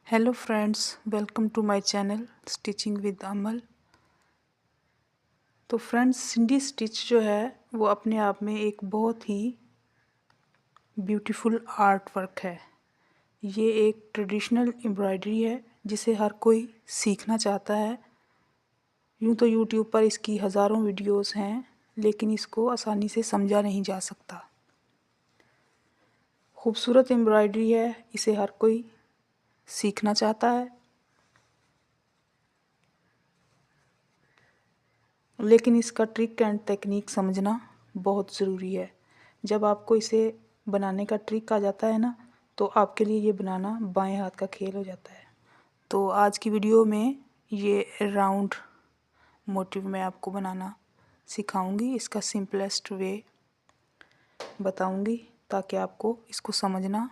Hello friends, welcome to my channel stitching with Amal. तो friends, सिंडी stitch जो है वो अपने आप में एक बहुत ही ब्यूटीफुल आर्ट वर्क है। ये एक ट्रेडिशनल एम्ब्रॉयडरी है जिसे हर कोई सीखना चाहता है। यूँ तो यूट्यूब पर इसकी हज़ारों वीडियोस हैं, लेकिन इसको आसानी से समझा नहीं जा सकता। खूबसूरत एम्ब्रॉयडरी है, इसे हर कोई सीखना चाहता है, लेकिन इसका ट्रिक एंड टेक्निक समझना बहुत ज़रूरी है। जब आपको इसे बनाने का ट्रिक आ जाता है ना, तो आपके लिए ये बनाना बाएं हाथ का खेल हो जाता है। तो आज की वीडियो में ये राउंड मोटिव मैं आपको बनाना सिखाऊंगी। इसका सिंपलेस्ट वे बताऊंगी ताकि आपको इसको समझना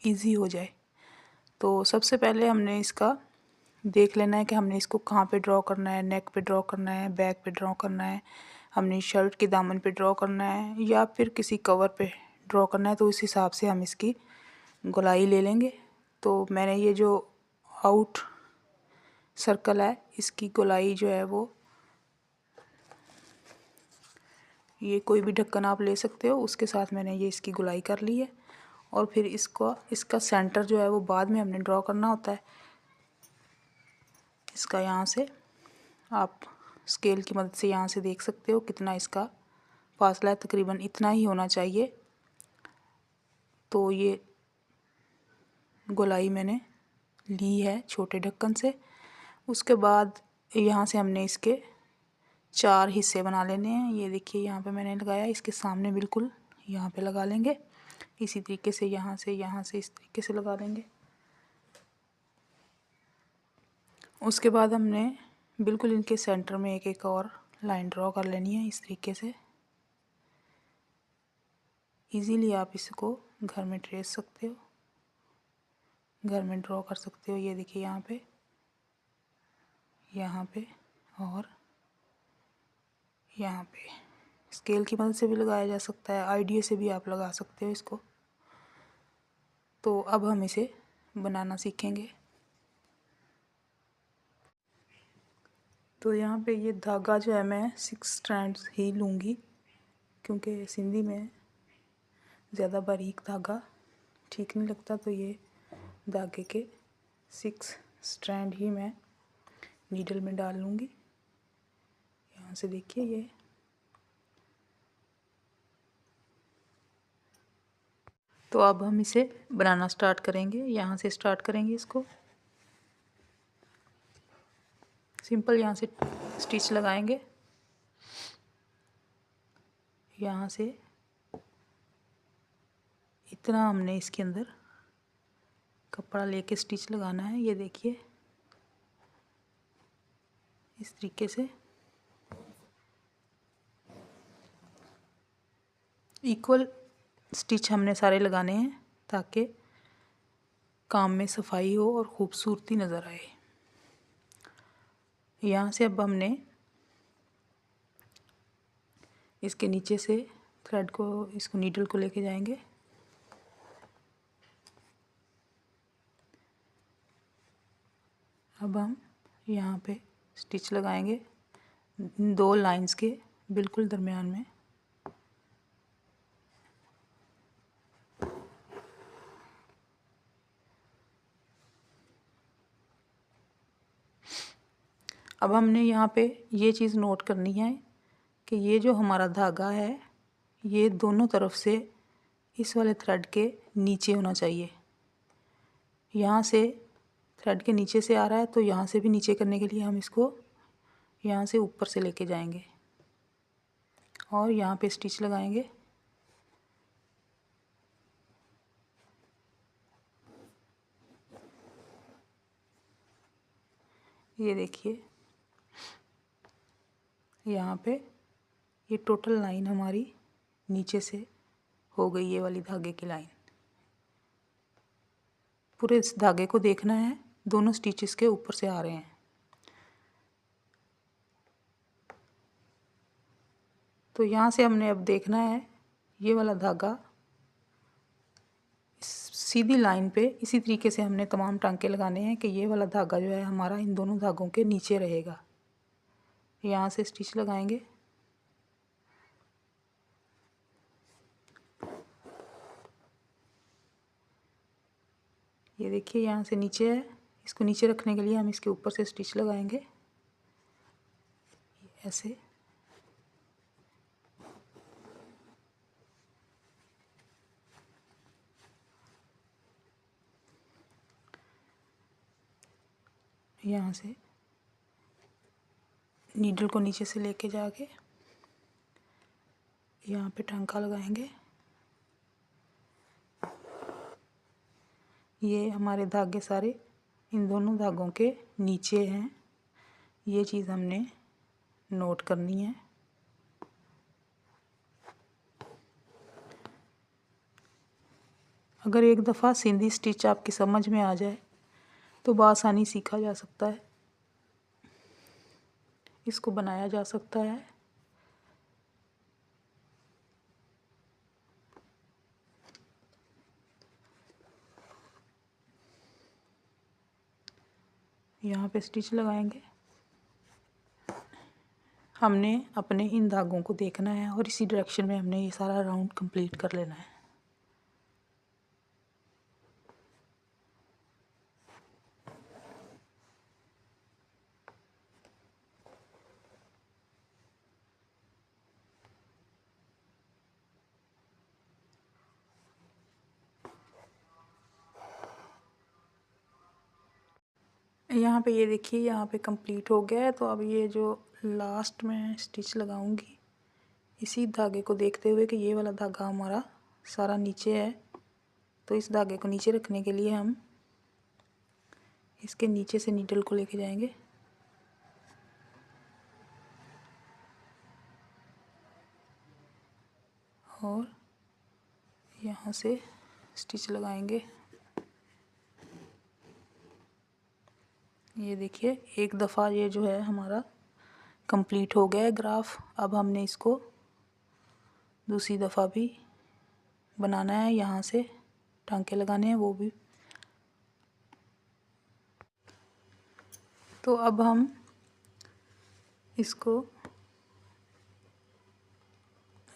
इजी हो जाए। तो सबसे पहले हमने इसका देख लेना है कि हमने इसको कहाँ पे ड्रॉ करना है। नेक पे ड्रॉ करना है, बैक पे ड्रॉ करना है, हमने शर्ट के दामन पे ड्रॉ करना है या फिर किसी कवर पे ड्रॉ करना है। तो उस हिसाब से हम इसकी गोलाई ले लेंगे। तो मैंने ये जो आउट सर्कल है, इसकी गोलाई जो है वो, ये कोई भी ढक्कन आप ले सकते हो, उसके साथ मैंने ये इसकी गोलाई कर ली है। और फिर इसका सेंटर जो है वो बाद में हमने ड्रॉ करना होता है। इसका यहाँ से आप स्केल की मदद से यहाँ से देख सकते हो कितना इसका फासला है, तकरीबन इतना ही होना चाहिए। तो ये गोलाई मैंने ली है छोटे ढक्कन से। उसके बाद यहाँ से हमने इसके 4 हिस्से बना लेने हैं। ये देखिए यहाँ पे मैंने लगाया, इसके सामने बिल्कुल यहाँ पे लगा लेंगे। इसी तरीके से यहाँ से इस तरीके से लगा लेंगे। उसके बाद हमने बिल्कुल इनके सेंटर में एक एक और लाइन ड्रॉ कर लेनी है। इस तरीके से इजीली आप इसको घर में ट्रेस सकते हो, घर में ड्रॉ कर सकते हो। ये देखिए यहाँ पे और यहाँ पे स्केल की मदद से भी लगाया जा सकता है, आइडिया से भी आप लगा सकते हो इसको। तो अब हम इसे बनाना सीखेंगे। तो यहाँ पे ये धागा जो है मैं 6 स्ट्रैंड्स ही लूँगी, क्योंकि सिंधी में ज़्यादा बारीक धागा ठीक नहीं लगता। तो ये धागे के 6 स्ट्रैंड ही मैं नीडल में डाल लूँगी। यहाँ से देखिए ये। तो अब हम इसे बनाना स्टार्ट करेंगे। यहाँ से स्टार्ट करेंगे इसको। सिंपल यहाँ से स्टिच लगाएंगे। यहाँ से इतना हमने इसके अंदर कपड़ा लेके स्टिच लगाना है। ये देखिए इस तरीके से इक्वल स्टिच हमने सारे लगाने हैं ताकि काम में सफाई हो और ख़ूबसूरती नज़र आए। यहाँ से अब हमने इसके नीचे से थ्रेड को, इसको नीडल को लेके जाएंगे। अब हम यहाँ पे स्टिच लगाएंगे 2 लाइंस के बिल्कुल दरमियान में। अब हमने यहाँ पे ये चीज़ नोट करनी है कि ये जो हमारा धागा है ये दोनों तरफ से इस वाले थ्रेड के नीचे होना चाहिए। यहाँ से थ्रेड के नीचे से आ रहा है, तो यहाँ से भी नीचे करने के लिए हम इसको यहाँ से ऊपर से लेके जाएंगे और यहाँ पे स्टिच लगाएंगे। ये देखिए यहाँ पे ये टोटल लाइन हमारी नीचे से हो गई, ये वाली धागे की लाइन। पूरे इस धागे को देखना है, दोनों स्टिचेस के ऊपर से आ रहे हैं। तो यहाँ से हमने अब देखना है ये वाला धागा इस सीधी लाइन पे इसी तरीके से हमने तमाम टांके लगाने हैं कि ये वाला धागा जो है हमारा इन दोनों धागों के नीचे रहेगा। यहाँ से स्टिच लगाएंगे। ये देखिए यहाँ से नीचे है, इसको नीचे रखने के लिए हम इसके ऊपर से स्टिच लगाएंगे ऐसे। यहाँ से नीडल को नीचे से लेके जाके यहाँ पे टांका लगाएंगे। ये हमारे धागे सारे इन दोनों धागों के नीचे हैं, ये चीज़ हमने नोट करनी है। अगर एक दफ़ा सिंधी स्टिच आपकी समझ में आ जाए तो बआसानी सीखा जा सकता है, इसको बनाया जा सकता है। यहाँ पे स्टिच लगाएंगे। हमने अपने इन धागों को देखना है और इसी डायरेक्शन में हमने ये सारा राउंड कंप्लीट कर लेना है। यहाँ पे ये देखिए यहाँ पे कंप्लीट हो गया है। तो अब ये जो लास्ट में स्टिच लगाऊंगी इसी धागे को देखते हुए कि ये वाला धागा हमारा सारा नीचे है, तो इस धागे को नीचे रखने के लिए हम इसके नीचे से नीडल को लेके जाएंगे और यहाँ से स्टिच लगाएंगे। ये देखिए एक दफ़ा ये जो है हमारा कंप्लीट हो गया है ग्राफ। अब हमने इसको दूसरी दफ़ा भी बनाना है, यहाँ से टांके लगाने हैं वो भी। तो अब हम इसको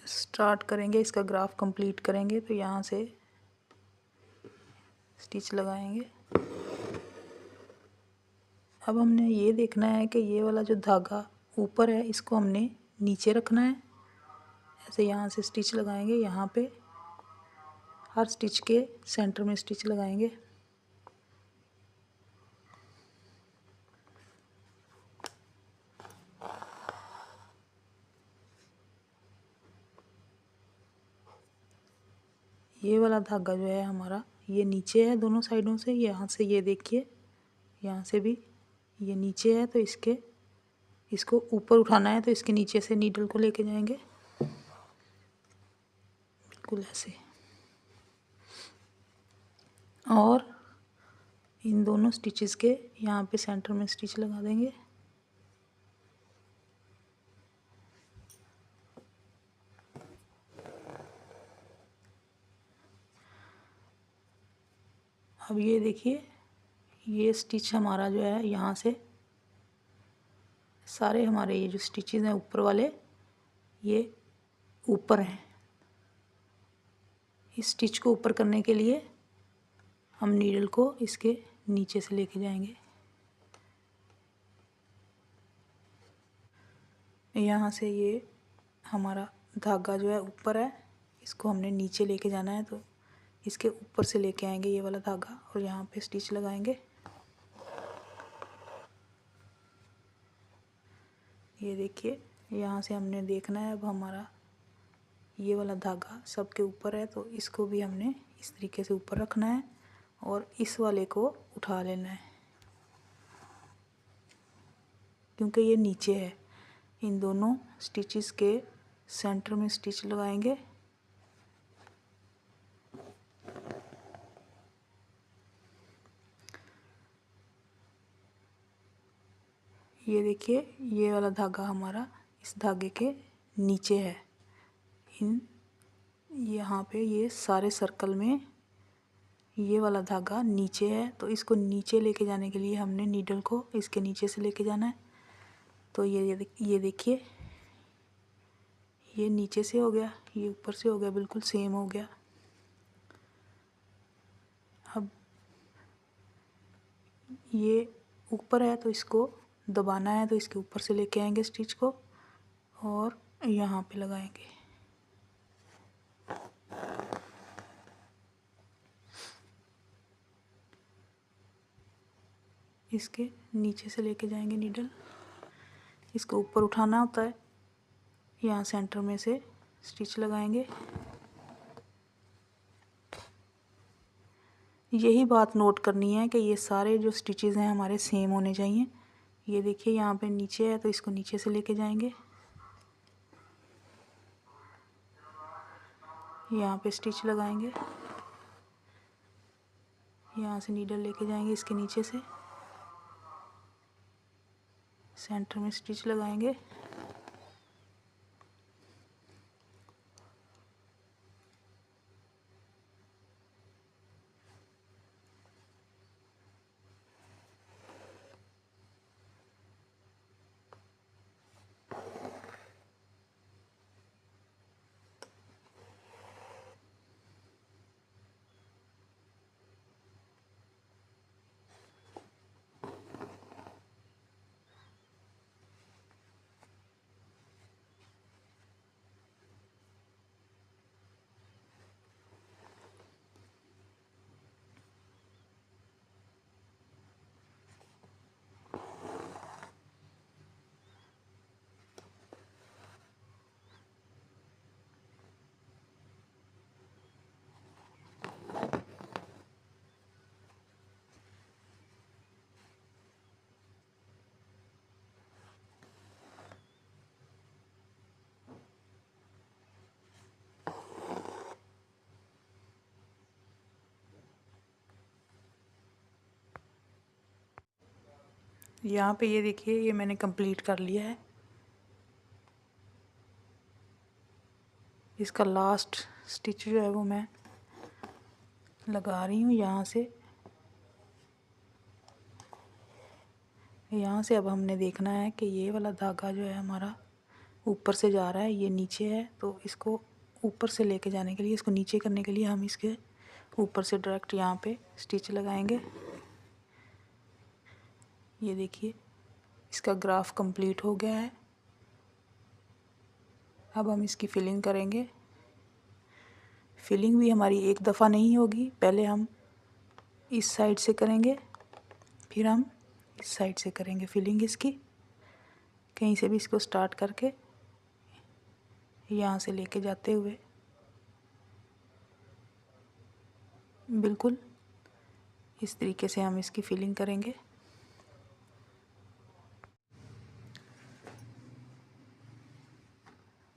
स्टार्ट करेंगे, इसका ग्राफ कंप्लीट करेंगे। तो यहाँ से स्टिच लगाएंगे। अब हमने ये देखना है कि ये वाला जो धागा ऊपर है इसको हमने नीचे रखना है। ऐसे यहाँ से स्टिच लगाएंगे, यहाँ पे हर स्टिच के सेंटर में स्टिच लगाएंगे। ये वाला धागा जो है हमारा ये नीचे है दोनों साइडों से। यहाँ से ये देखिए यहाँ से भी ये नीचे है, तो इसको ऊपर उठाना है। तो इसके नीचे से नीडल को लेके जाएंगे बिल्कुल ऐसे, और इन दोनों स्टिचेस के यहाँ पे सेंटर में स्टिच लगा देंगे। अब ये देखिए ये स्टिच हमारा जो है यहाँ से सारे हमारे ये जो स्टिचेस हैं ऊपर वाले ये ऊपर हैं। इस स्टिच को ऊपर करने के लिए हम नीडल को इसके नीचे से लेके जाएंगे। यहाँ से ये हमारा धागा जो है ऊपर है, इसको हमने नीचे लेके जाना है। तो इसके ऊपर से लेके आएंगे ये वाला धागा और यहाँ पे स्टिच लगाएंगे। ये देखिए यहाँ से हमने देखना है अब हमारा ये वाला धागा सबके ऊपर है, तो इसको भी हमने इस तरीके से ऊपर रखना है और इस वाले को उठा लेना है क्योंकि ये नीचे है। इन दोनों स्टिचेस के सेंटर में स्टिच लगाएंगे। ये देखिए ये वाला धागा हमारा इस धागे के नीचे है। इन यहाँ पे ये सारे सर्कल में ये वाला धागा नीचे है, तो इसको नीचे लेके जाने के लिए हमने नीडल को इसके नीचे से लेके जाना है। तो ये देखिए, ये नीचे से हो गया, ये ऊपर से हो गया, बिल्कुल सेम हो गया। अब ये ऊपर है तो इसको दबाना है, तो इसके ऊपर से लेके आएंगे स्टिच को और यहाँ पे लगाएंगे। इसके नीचे से लेके जाएंगे नीडल, इसको ऊपर उठाना होता है, यहाँ सेंटर में से स्टिच लगाएंगे। यही बात नोट करनी है कि ये सारे जो स्टिचेस हैं हमारे सेम होने चाहिए। ये देखिए यहाँ पे नीचे है तो इसको नीचे से लेके जाएंगे, यहाँ पे स्टिच लगाएंगे, यहाँ से नीडल लेके जाएंगे इसके नीचे से, सेंटर में स्टिच लगाएंगे, यहाँ पे ये देखिए, ये मैंने कंप्लीट कर लिया है। इसका लास्ट स्टिच जो है वो मैं लगा रही हूँ यहाँ से। यहाँ से अब हमने देखना है कि ये वाला धागा जो है हमारा ऊपर से जा रहा है, ये नीचे है, तो इसको ऊपर से लेके जाने के लिए, इसको नीचे करने के लिए हम इसके ऊपर से डायरेक्ट यहाँ पे स्टिच लगाएंगे। ये देखिए, इसका ग्राफ कंप्लीट हो गया है। अब हम इसकी फिलिंग करेंगे। फिलिंग भी हमारी एक दफ़ा नहीं होगी, पहले हम इस साइड से करेंगे, फिर हम इस साइड से करेंगे फिलिंग इसकी। कहीं से भी इसको स्टार्ट करके यहाँ से लेके जाते हुए बिल्कुल इस तरीके से हम इसकी फिलिंग करेंगे।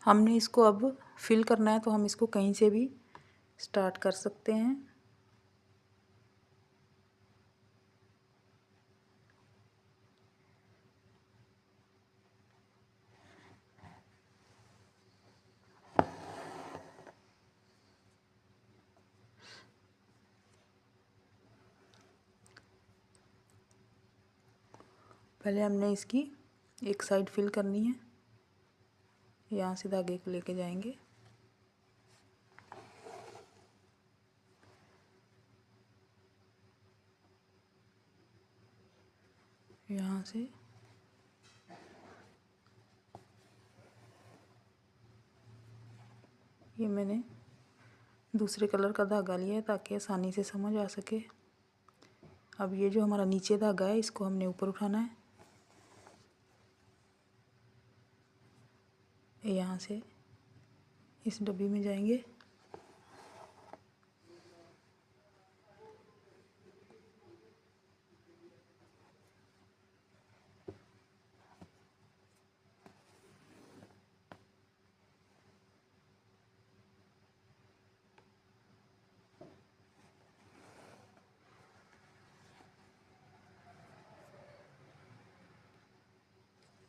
हमने इसको अब फिल करना है, तो हम इसको कहीं से भी स्टार्ट कर सकते हैं। पहले हमने इसकी एक साइड फिल करनी है, यहाँ से धागे को लेके जाएंगे, यहाँ से ये मैंने दूसरे कलर का धागा लिया है ताकि आसानी से समझ आ सके। अब ये जो हमारा नीचे धागा है इसको हमने ऊपर उठाना है, यहाँ से इस डब्बी में जाएंगे,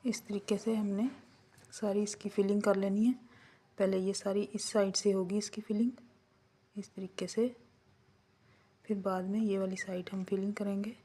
इस तरीके से हमने सारी इसकी फिलिंग कर लेनी है। पहले ये सारी इस साइड से होगी इसकी फिलिंग, इस तरीके से फिर बाद में ये वाली साइड हम फिलिंग करेंगे।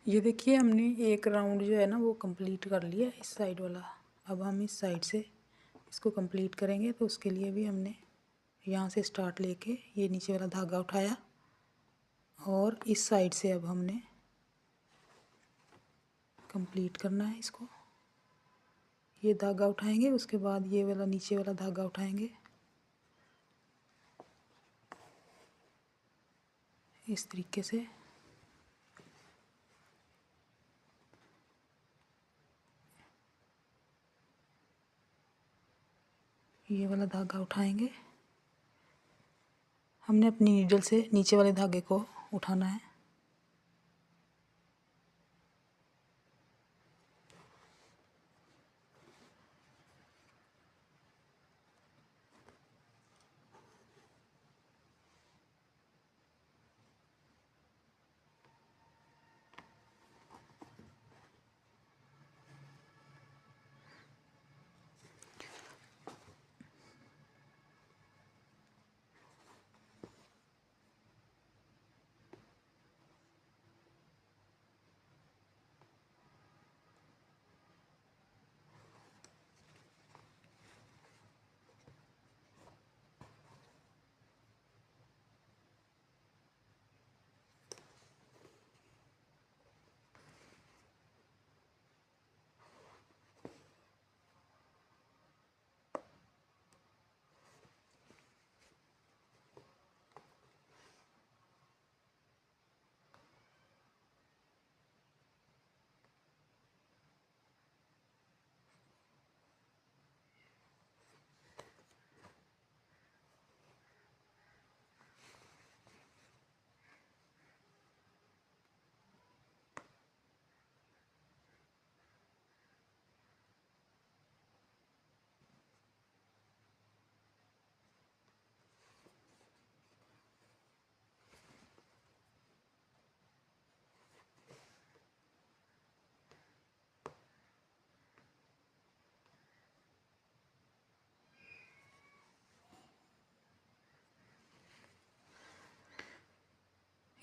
ये देखिए हमने एक राउंड जो है ना वो कंप्लीट कर लिया इस साइड वाला। अब हम इस साइड से इसको कंप्लीट करेंगे, तो उसके लिए भी हमने यहाँ से स्टार्ट लेके ये नीचे वाला धागा उठाया और इस साइड से अब हमने कंप्लीट करना है इसको। ये धागा उठाएंगे, उसके बाद ये वाला नीचे वाला धागा उठाएंगे इस तरीके से। ये वाला धागा उठाएंगे, हमने अपनी नीडल से नीचे वाले धागे को उठाना है।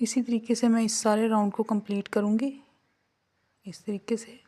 इसी तरीके से मैं इस सारे राउंड को कंप्लीट करूँगी इस तरीके से।